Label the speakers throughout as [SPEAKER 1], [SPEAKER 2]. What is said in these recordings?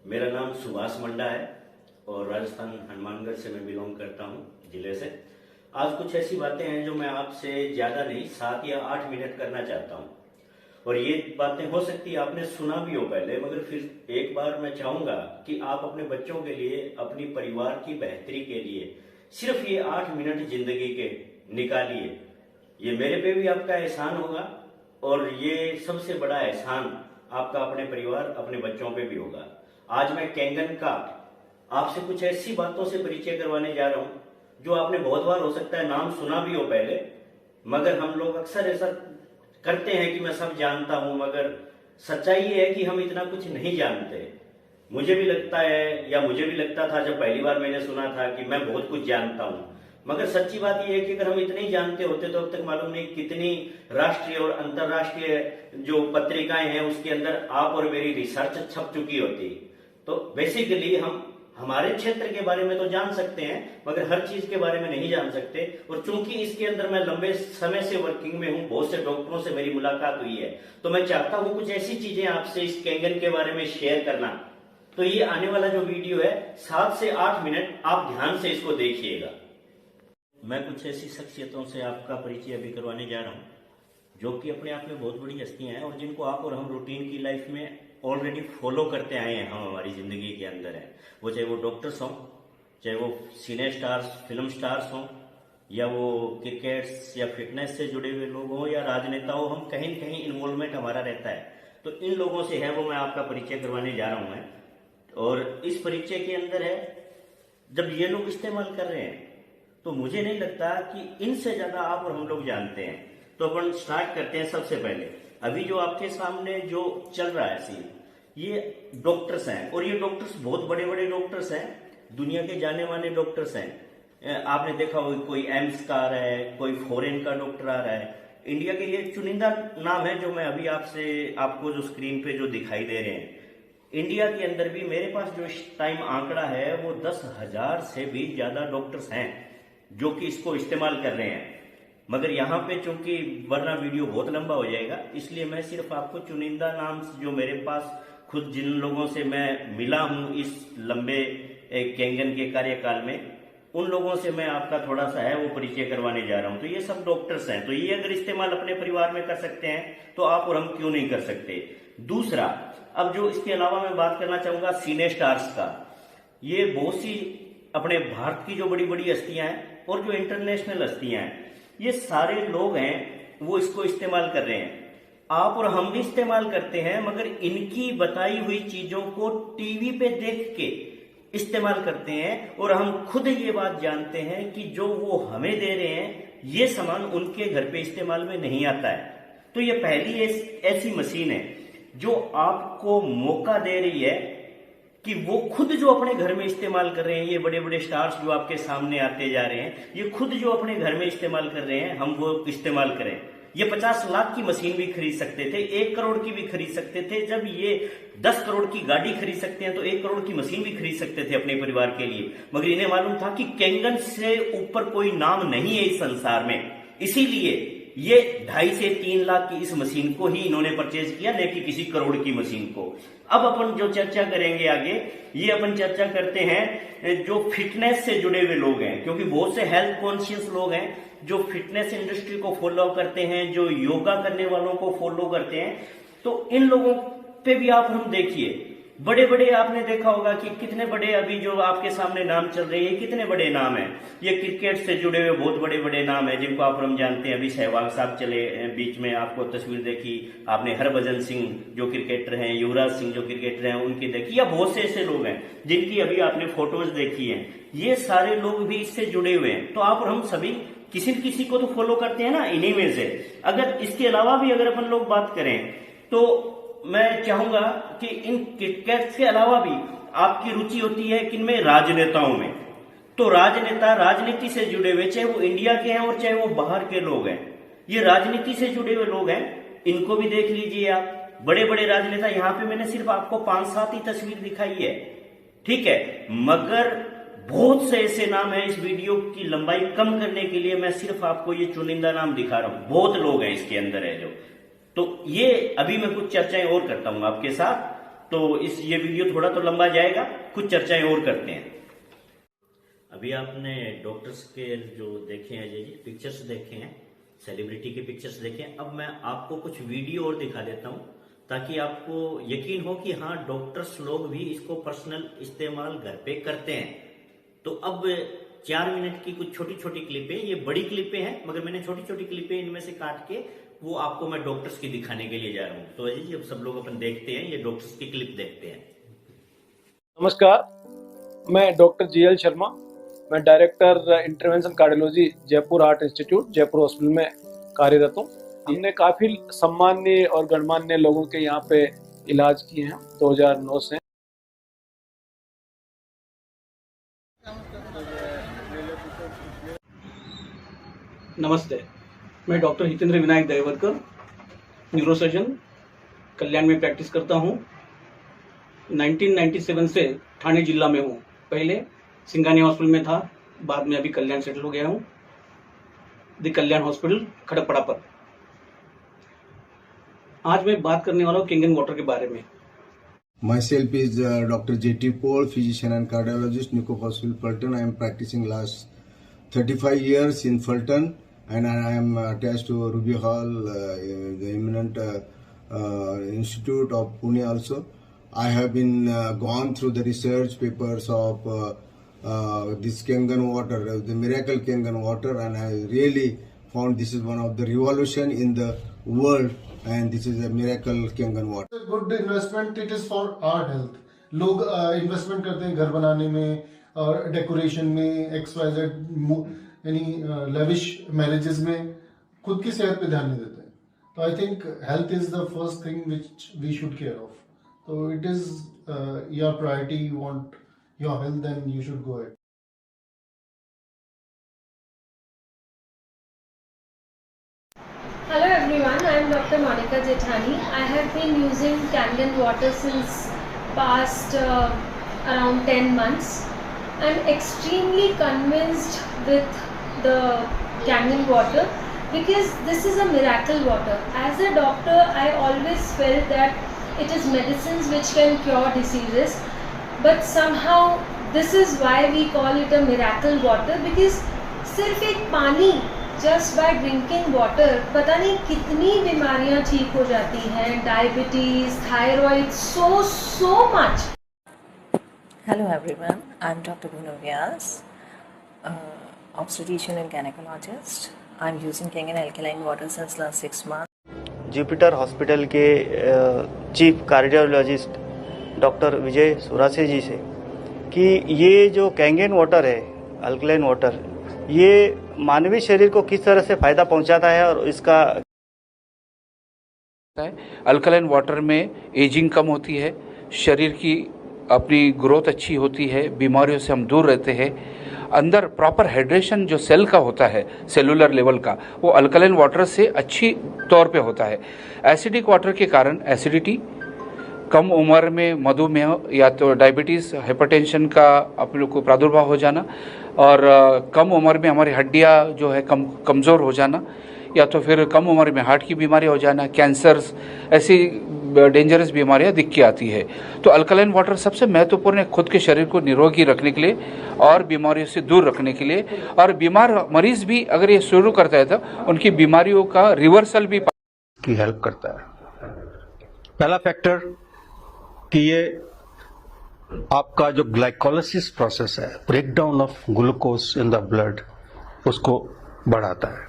[SPEAKER 1] मेरा नाम सुभाष मंडा है और राजस्थान हनुमानगढ़ से मैं बिलोंग करता हूँ जिले से। आज कुछ ऐसी बातें हैं जो मैं आपसे ज़्यादा नहीं 7 या 8 मिनट करना चाहता हूँ। और ये बातें हो सकती है आपने सुना भी हो पहले, मगर फिर एक बार मैं चाहूँगा कि आप अपने बच्चों के लिए, अपनी परिवार की बेहतरी के लिए सिर्फ ये 8 मिनट जिंदगी के निकालिए। ये मेरे पे भी आपका एहसान होगा और ये सबसे बड़ा एहसान आपका अपने परिवार, अपने बच्चों पे भी होगा। आज मैं कैंगन का आपसे कुछ ऐसी बातों से परिचय करवाने जा रहा हूं जो आपने बहुत बार हो सकता है नाम सुना भी हो पहले, मगर हम लोग अक्सर ऐसा करते हैं कि मैं सब जानता हूं, मगर सच्चाई ये है कि हम इतना कुछ नहीं जानते। मुझे भी लगता है, या मुझे भी लगता था जब पहली बार मैंने सुना था कि मैं बहुत कुछ जानता हूं, मगर सच्ची बात यह है कि अगर हम इतने ही जानते होते तो अब तक मालूम नहीं कितनी राष्ट्रीय और अंतर्राष्ट्रीय जो पत्रिकाएं हैं उसके अंदर आप और मेरी रिसर्च छप चुकी होती। तो बेसिकली हम हमारे क्षेत्र के बारे में तो जान सकते हैं, मगर हर चीज के बारे में नहीं जान सकते। और चूंकि इसके अंदर मैं लंबे समय से वर्किंग में हूं, बहुत से डॉक्टरों से मेरी मुलाकात हुई है, तो मैं चाहता हूं कुछ ऐसी चीजें आपसे इस कैंगन के बारे में शेयर करना। तो ये आने वाला जो वीडियो है 7 से 8 मिनट आप ध्यान से इसको देखिएगा। मैं कुछ ऐसी शख्सियतों से आपका परिचय अभी करवाने जा रहा हूं जो कि अपने आप में बहुत बड़ी हस्तियां हैं और जिनको आप और हम रूटीन की लाइफ में ऑलरेडी फॉलो करते आए हैं, हम हमारी जिंदगी के अंदर है। वो चाहे वो डॉक्टर्स हों, चाहे वो सिने स्टार्स, फिल्म स्टार्स हों, या वो क्रिकेट्स या फिटनेस से जुड़े हुए लोग हों, या राजनेता हो, हम कहीं न कहीं इन्वॉल्वमेंट हमारा रहता है। तो इन लोगों से है वो मैं आपका परिचय करवाने जा रहा हूं मैं। और इस परिचय के अंदर है, जब ये लोग इस्तेमाल कर रहे हैं तो मुझे नहीं लगता कि इनसे ज्यादा आप और हम लोग जानते हैं। तो अपन स्टार्ट करते हैं। सबसे पहले अभी जो आपके सामने जो चल रहा है सीन, ये डॉक्टर्स हैं और ये डॉक्टर्स बहुत बड़े बड़े डॉक्टर्स हैं, दुनिया के जाने माने डॉक्टर्स हैं। आपने देखा हो कोई एम्स का आ रहा है, कोई फॉरेन का डॉक्टर आ रहा है। इंडिया के ये चुनिंदा नाम है जो मैं अभी आपको जो स्क्रीन पे जो दिखाई दे रहे हैं। इंडिया के अंदर भी मेरे पास जो इस टाइम आंकड़ा है वो 10,000 से भी ज्यादा डॉक्टर्स हैं जो कि इसको इस्तेमाल कर रहे हैं। मगर यहाँ पे चूंकि वरना वीडियो बहुत लंबा हो जाएगा, इसलिए मैं सिर्फ आपको चुनिंदा नाम जो मेरे पास खुद जिन लोगों से मैं मिला हूं इस लंबे कैंगन के कार्यकाल में, उन लोगों से मैं आपका थोड़ा सा है वो परिचय करवाने जा रहा हूं। तो ये सब डॉक्टर्स हैं, तो ये अगर इस्तेमाल अपने परिवार में कर सकते हैं तो आप और हम क्यों नहीं कर सकते। दूसरा, अब जो इसके अलावा मैं बात करना चाहूंगा सिने स्टार्स का। ये बहुत सी अपने भारत की जो बड़ी बड़ी हस्तियां हैं और जो इंटरनेशनल हस्तियां हैं, ये सारे लोग हैं वो इसको इस्तेमाल कर रहे हैं। आप और हम भी इस्तेमाल करते हैं, मगर इनकी बताई हुई चीजों को टीवी पे देख के इस्तेमाल करते हैं और हम खुद ये बात जानते हैं कि जो वो हमें दे रहे हैं ये सामान उनके घर पे इस्तेमाल में नहीं आता है। तो ये पहली ऐसी मशीन है जो आपको मौका दे रही है कि वो खुद जो अपने घर में इस्तेमाल कर रहे हैं, ये बड़े बड़े स्टार्स जो आपके सामने आते जा रहे हैं, ये खुद जो अपने घर में इस्तेमाल कर रहे हैं, हम वो इस्तेमाल करें। ये 50 लाख की मशीन भी खरीद सकते थे, 1 करोड़ की भी खरीद सकते थे। जब ये 10 करोड़ की गाड़ी खरीद सकते हैं तो 1 करोड़ की मशीन भी खरीद सकते थे अपने परिवार के लिए। मगर इन्हें मालूम था कि कैंगन से ऊपर कोई नाम नहीं है इस संसार में, इसीलिए ये 2.5 से 3 लाख की इस मशीन को ही इन्होंने परचेज किया, न कि किसी करोड़ की मशीन को। अब अपन जो चर्चा करेंगे आगे, ये अपन चर्चा करते हैं जो फिटनेस से जुड़े हुए लोग हैं, क्योंकि बहुत से हेल्थ कॉन्शियस लोग हैं जो फिटनेस इंडस्ट्री को फॉलो करते हैं, जो योगा करने वालों को फॉलो करते हैं। तो इन लोगों पे भी आप हम देखिए, बड़े बड़े आपने देखा होगा कि कितने बड़े अभी जो आपके सामने नाम चल रहे हैं, कितने बड़े नाम हैं। ये क्रिकेट से जुड़े हुए बहुत बड़े बड़े नाम हैं जिनको आप हम जानते हैं। अभी सहवाग साहब चले बीच में, आपको तस्वीर देखी आपने, हरभजन सिंह जो क्रिकेटर हैं, युवराज सिंह जो क्रिकेटर हैं उनकी देखी, या बहुत से ऐसे लोग हैं जिनकी अभी आपने फोटोज देखी है। ये सारे लोग भी इससे जुड़े हुए हैं। तो आप और हम सभी किसी न किसी को तो फॉलो करते हैं ना इन्हीं में से। अगर इसके अलावा भी अगर अपन लोग बात करें तो मैं चाहूंगा कि इन क्रिकेट के अलावा भी आपकी रुचि होती है किनमें, राजनेताओं में। तो राजनेता राजनीति से जुड़े हुए, चाहे वो इंडिया के हैं और चाहे वो बाहर के लोग हैं, ये राजनीति से जुड़े हुए लोग हैं, इनको भी देख लीजिए आप। बड़े बड़े राजनेता, यहाँ पे मैंने सिर्फ आपको 5-7 ही तस्वीर दिखाई है, ठीक है, मगर बहुत से ऐसे नाम है। इस वीडियो की लंबाई कम करने के लिए मैं सिर्फ आपको ये चुनिंदा नाम दिखा रहा हूं, बहुत लोग हैं इसके अंदर है जो। तो ये अभी मैं कुछ चर्चाएं और करता हूं आपके साथ। तो ये वीडियो थोड़ा तो लंबा जाएगा, कुछ चर्चाएं और करते हैं। अभी आपने डॉक्टर्स के जो देखे हैं जी पिक्चर्स देखे हैं, सेलिब्रिटी के पिक्चर्स देखे हैं। अब मैं आपको कुछ वीडियो और दिखा देता हूं ताकि आपको यकीन हो कि हाँ डॉक्टर्स लोग भी इसको पर्सनल इस्तेमाल घर पे करते हैं। तो अब 4 मिनट की कुछ छोटी छोटी क्लिपें, ये बड़ी क्लिपें हैं मगर मैंने छोटी छोटी क्लिपें इनमें से काट के वो आपको मैं डॉक्टर्स की दिखाने के लिए जा रहा हूँ। तो अजय जी अब सब लोग अपन देखते हैं, ये डॉक्टर्स की क्लिप देखते हैं।
[SPEAKER 2] नमस्कार, मैं डॉक्टर जीएल शर्मा, मैं director intervention cardiology Jaipur heart institute Jaipur hospital में कार्यरत हूँ। हमने काफ़ी सम्मान्य और गणमान्य लोगों के यहाँ पे इलाज किए हैं 2009 से।
[SPEAKER 3] नमस्ते, मैं डॉक्टर हितेंद्र विनायक दयावरकर, न्यूरोसर्जन, कल्याण में प्रैक्टिस करता हूँ। 1997 से ठाणे जिला में हूँ। पहले सिंगानी हॉस्पिटल में था, बाद में अभी कल्याण सेटल हो गया हूँ, द कल्याण हॉस्पिटल खड़गपुरा पर। आज मैं बात करने वाला हूँ केंगन वाटर के बारे में।
[SPEAKER 4] Myself is Dr. J.T. Paul, physician and cardiologist, Newcomb Hospital, Fulton. I am practicing last 35 years in Fulton, and I am attached to Ruby Hall, the eminent institute of Pune also. I have been gone through the research papers of this Kangen water, the miracle Kangen water, and I really found this is one of the revolution in the world, and this is a miracle Kangen water.
[SPEAKER 5] Good investment, it is for our health. लोग investment करते हैं घर बनाने में और decoration में, XYZ यानी lavish marriages में, खुद की सेहत पे ध्यान नहीं देते हैं। तो I think health is the first thing which we should care of. तो it is your priority, you want your health, then you should go ahead.
[SPEAKER 6] Hello everyone, I am Dr. Monica Jethani. I have been using Kangen water since past around 10 months. I am extremely convinced with the Kangen water because this is a miracle water. As a doctor, I always felt that it is medicines which can cure diseases, but somehow this is why we call it a miracle water because सिर्फ एक पानी, just by drinking water, पता नहीं कितनी बीमारियां ठीक हो जाती हैं, diabetes, thyroid, so much.
[SPEAKER 7] Hello everyone, I'm Dr. Bhunu Vyas, obstetrician and gynecologist. I'm using Kangen alkaline water since last 6 months.
[SPEAKER 8] Jupiter hospital के चीफ कार्डियोलॉजिस्ट डॉक्टर विजय सुरासे जी से कि ये जो कैंगन वाटर है, अल्कलाइन वाटर, ये मानवीय शरीर को किस तरह से फायदा पहुंचाता है और इसका
[SPEAKER 9] अल्कलाइन वाटर में एजिंग कम होती है, शरीर की अपनी ग्रोथ अच्छी होती है, बीमारियों से हम दूर रहते हैं। अंदर प्रॉपर हाइड्रेशन जो सेल का होता है, सेलुलर लेवल का, वो अल्कलाइन वाटर से अच्छी तौर पे होता है। एसिडिक वाटर के कारण एसिडिटी, कम उम्र में मधुमेह या तो डायबिटीज़, हाइपरटेंशन का आप लोग को प्रादुर्भाव हो जाना, और कम उम्र में हमारी हड्डियाँ जो है कमज़ोर हो जाना, या तो फिर कम उम्र में हार्ट की बीमारी हो जाना, कैंसर्स, ऐसी डेंजरस बीमारियां दिख के आती है। तो अल्कलाइन वाटर सबसे महत्वपूर्ण है खुद के शरीर को निरोगी रखने के लिए और बीमारियों से दूर रखने के लिए। और बीमार मरीज भी अगर ये शुरू करता है तो उनकी बीमारियों का रिवर्सल भी
[SPEAKER 10] की हेल्प करता है। पहला फैक्टर कि ये आपका जो ग्लाइकोलिसिस प्रोसेस है, breakdown of glucose in the blood, उसको बढ़ाता है।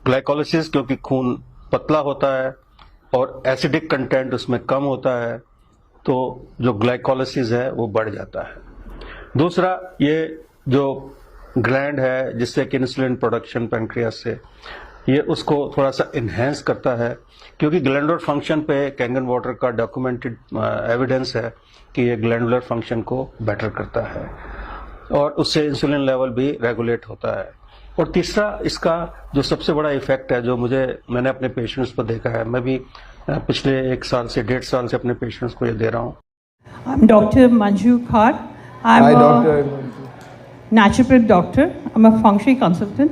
[SPEAKER 10] ग्लाइकोलिसिस क्योंकि खून पतला होता है और एसिडिक कंटेंट उसमें कम होता है, तो जो ग्लाइकोलिसिस है वो बढ़ जाता है। दूसरा, ये जो ग्लैंड है जिससे कि इंसुलिन प्रोडक्शन पैंक्रियास से, ये उसको थोड़ा सा इन्हेंस करता है, क्योंकि ग्लैंडुलर फंक्शन पे कैंगन वाटर का डॉक्यूमेंटेड एविडेंस है कि ये ग्लैंडुलर फंक्शन को बेटर करता है और उससे इंसुलिन लेवल भी रेगुलेट होता है। और तीसरा, इसका जो सबसे बड़ा इफेक्ट है, जो मैंने अपने पेशेंट्स पर देखा है, मैं भी पिछले 1 साल से 1.5 साल से अपने पेशेंट्स को ये दे रहा हूँ।
[SPEAKER 11] I'm Dr. Manju Khar. I'm a naturopath doctor. I'm a feng shui consultant.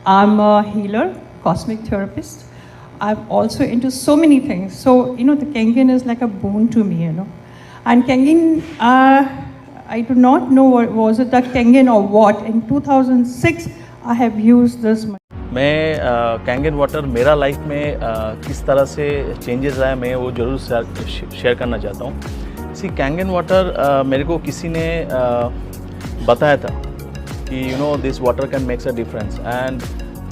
[SPEAKER 11] I'm a healer, cosmic therapist. I'm also into so many things. So, the Kangen is like a boon to me, And Kangen, I do not know what was it the Kangen or what. In 2006, I have used this.
[SPEAKER 12] मैं Kangen water मेरा life में किस तरह से changes आया मैं वो ज़रूर शेयर करना चाहता हूँ। सी कैंगन वाटर मेरे को किसी ने बताया था कि this water can makes a difference and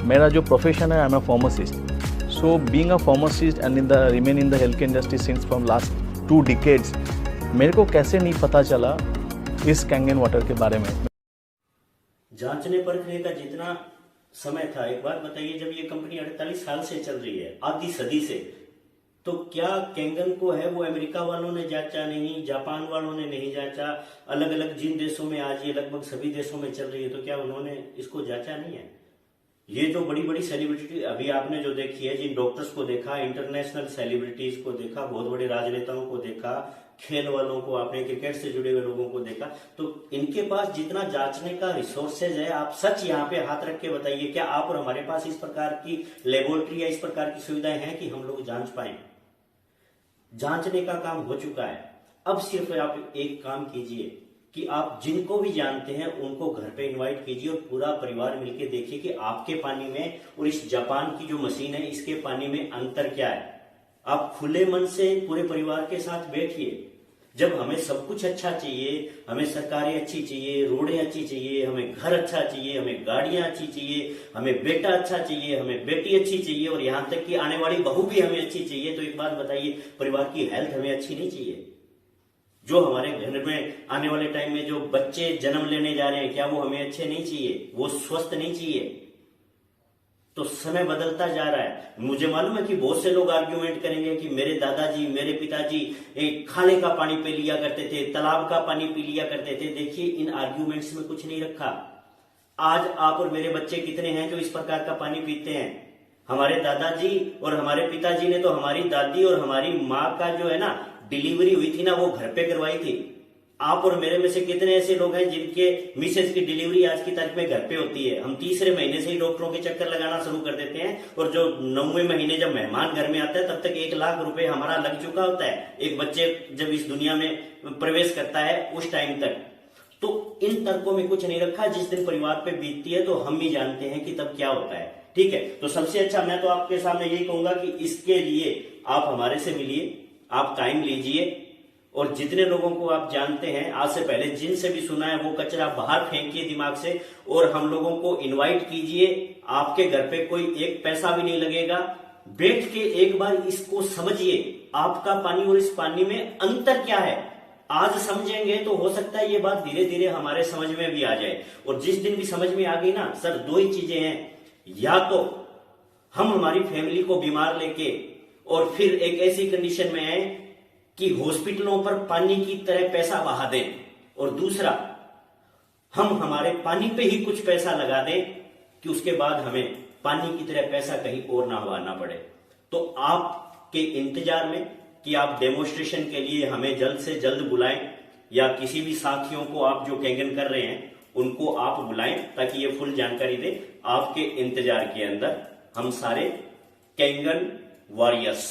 [SPEAKER 12] मेरा जो प्रोफेशन है I am a pharmacist. So being a pharmacist and remain in the health care industry since from last 2 decades मेरे को कैसे नहीं पता चला इस कैंगन वाटर के बारे में।
[SPEAKER 1] जांचने परखने का जितना समय था, एक बात बताइए, जब ये कंपनी 48 साल से चल रही है, आधी सदी से, तो क्या कैंगन को है वो अमेरिका वालों ने जांचा नहीं, जापान वालों ने नहीं जांचा, अलग अलग जिन देशों में आज ये लगभग सभी देशों में चल रही है, तो क्या उन्होंने इसको जांचा नहीं है? ये जो बड़ी बड़ी सेलिब्रिटी अभी आपने जो देखी है, जिन डॉक्टर्स को देखा, इंटरनेशनल सेलिब्रिटीज को देखा, बहुत बड़े राजनेताओं को देखा, खेल वालों को आपने, क्रिकेट से जुड़े हुए लोगों को देखा, तो इनके पास जितना जांचने का रिसोर्सेज है, आप सच यहाँ पे हाथ रख के बताइए, क्या आप और हमारे पास इस प्रकार की लेबोरेटरी या इस प्रकार की सुविधाएं हैं कि हम लोग जांच पाए? जांचने का काम हो चुका है। अब सिर्फ आप एक काम कीजिए कि आप जिनको भी जानते हैं उनको घर पे इनवाइट कीजिए और पूरा परिवार मिलके देखिए कि आपके पानी में और इस जापान की जो मशीन है इसके पानी में अंतर क्या है। आप खुले मन से पूरे परिवार के साथ बैठिए। जब हमें सब कुछ अच्छा चाहिए, हमें सरकारें अच्छी चाहिए, रोडें अच्छी चाहिए, हमें घर अच्छा चाहिए, हमें गाड़ियां अच्छी चाहिए, हमें बेटा अच्छा चाहिए, हमें बेटी अच्छी चाहिए और यहां तक कि आने वाली बहू भी हमें अच्छी चाहिए, तो एक बात बताइए, परिवार की हेल्थ हमें अच्छी नहीं चाहिए? जो हमारे घर में आने वाले टाइम में जो बच्चे जन्म लेने जा रहे हैं, क्या वो हमें अच्छे नहीं चाहिए? वो स्वस्थ नहीं चाहिए? तो समय बदलता जा रहा है। मुझे मालूम है कि बहुत से लोग आर्ग्यूमेंट करेंगे कि मेरे दादाजी, मेरे पिताजी खाने का पानी पी लिया करते थे, तालाब का पानी पी लिया करते थे। देखिए, इन आर्ग्यूमेंट्स में कुछ नहीं रखा। आज आप और मेरे बच्चे कितने हैं जो इस प्रकार का पानी पीते हैं? हमारे दादाजी और हमारे पिताजी ने तो हमारी दादी और हमारी माँ का जो है ना डिलीवरी हुई थी ना, वो घर पे करवाई थी। आप और मेरे में से कितने ऐसे लोग हैं जिनके मिसेज की डिलीवरी आज की तारीख में घर पे होती है? हम तीसरे महीने से ही डॉक्टरों के चक्कर लगाना शुरू कर देते हैं और जो 9वें महीने जब मेहमान घर में आता है तब तक 1 लाख रुपए हमारा लग चुका होता है, एक बच्चे जब इस दुनिया में प्रवेश करता है उस टाइम तक। तो इन तर्कों में कुछ नहीं रखा। जिस दिन परिवार पे बीतती है तो हम ही जानते हैं कि तब क्या होता है। ठीक है, तो सबसे अच्छा मैं तो आपके सामने यही कहूंगा कि इसके लिए आप हमारे से मिलिए, आप टाइम लीजिए और जितने लोगों को आप जानते हैं, आज से पहले जिनसे भी सुना है, वो कचरा बाहर फेंकिए दिमाग से और हम लोगों को इनवाइट कीजिए। आपके घर पे कोई एक पैसा भी नहीं लगेगा। बैठ के एक बार इसको समझिए, आपका पानी और इस पानी में अंतर क्या है। आज समझेंगे तो हो सकता है ये बात धीरे धीरे हमारे समझ में भी आ जाए। और जिस दिन भी समझ में आ गई ना सर, 2 ही चीजें हैं, या तो हम हमारी फैमिली को बीमार लेके और फिर एक ऐसी कंडीशन में है कि हॉस्पिटलों पर पानी की तरह पैसा बहा दें, और दूसरा हम हमारे पानी पे ही कुछ पैसा लगा दें कि उसके बाद हमें पानी की तरह पैसा कहीं और ना बहाना पड़े। तो आपके इंतजार में कि आप डेमोन्स्ट्रेशन के लिए हमें जल्द से जल्द बुलाएं, या किसी भी साथियों को आप जो कैंगन कर रहे हैं उनको आप बुलाएं ताकि ये फुल जानकारी दे। आपके इंतजार के अंदर हम सारे कैंगन वॉरियर्स